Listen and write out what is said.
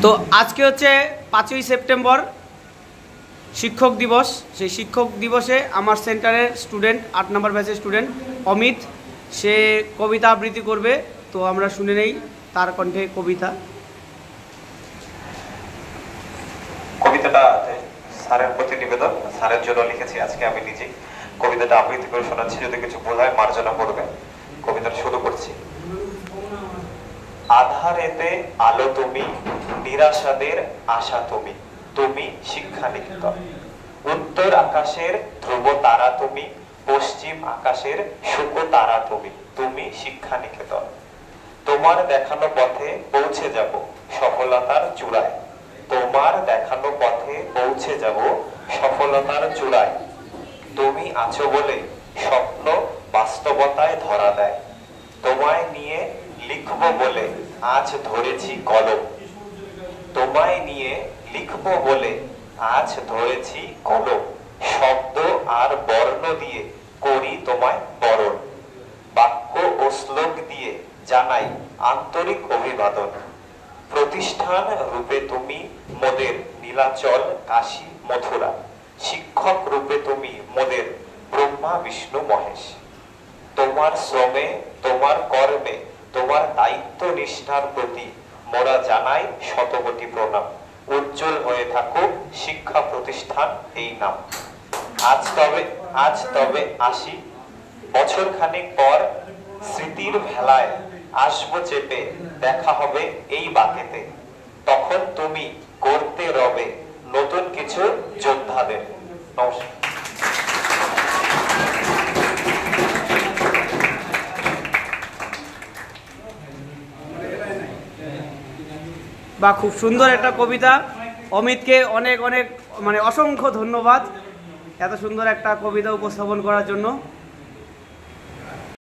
তো আজকে হচ্ছে 5ই সেপ্টেম্বর শিক্ষক দিবস। সেই শিক্ষক দিবসে আমার সেন্টারের স্টুডেন্ট 8 নম্বর ব্যাচের স্টুডেন্ট অমিত, সে কবিতা আবৃত্তি করবে। তো আমরা শুনে নেই তার কণ্ঠে কবিতা। কবিতাটা স্যারের প্রতি নিবেদন, স্যারের জন্য লিখেছি। আজকে আমি নিজেই কবিতাটা আবৃত্তি করে শোনাচ্ছি, যদি কিছু বোঝায় মার্জনা করবে। কবিতাটা শুরু করছি। আধারেতে আলো তুমি, নিরাশাদের আশা তুমি, তুমি শিক্ষা নিকেতন। উত্তর আকাশের ধ্রুব তারা তুমি, পশ্চিম আকাশের শুক তারা তুমি, তুমি শিক্ষা নিকেতন। তোমার দেখানো পথে পৌঁছে যাব সফলতার চূড়ায়, তোমার দেখানো পথে পৌঁছে যাব সফলতার চূড়ায়। তুমি আছো বলে স্বপ্ন বাস্তবতায় ধরা দেয়, তোমায় নিয়ে লিখব বলে আজ ধরেছি কলম, তোমায় নিয়ে লিখব বলে আজ ধরেছি কলম। শব্দ আর বর্ণ দিয়ে করি তোমায় বরণ, বাক্য ও শ্লোক দিয়ে জানাই আন্তরিক অভিবাদন। প্রতিষ্ঠান রূপে তুমি মোদের নীলাচল কাশী মথুরা, শিক্ষক রূপে তুমি মোদের ব্রহ্মা বিষ্ণু মহেশ। তোমার শ্রমে, তোমার কর্মে, তোমার দায়িত্ব নিষ্ঠার প্রতি মোরা জানাই শতকোটি প্রণাম। উজ্জ্বল হয়ে থাকুক শিক্ষা প্রতিষ্ঠান এই নাম। আজ তবে আসি, বছর খানেক পর স্মৃতির ভেলায় আসবো চেপে, দেখা হবে এই বাকেতে। তখন তুমি করতে রবে নতুন কিছু যোদ্ধাদের। নমস্কার। বা খুব সুন্দর একটা কবিতা। অমিতকে অনেক অনেক অসংখ্য ধন্যবাদ এত সুন্দর একটা কবিতা উপস্থাপন করার জন্য।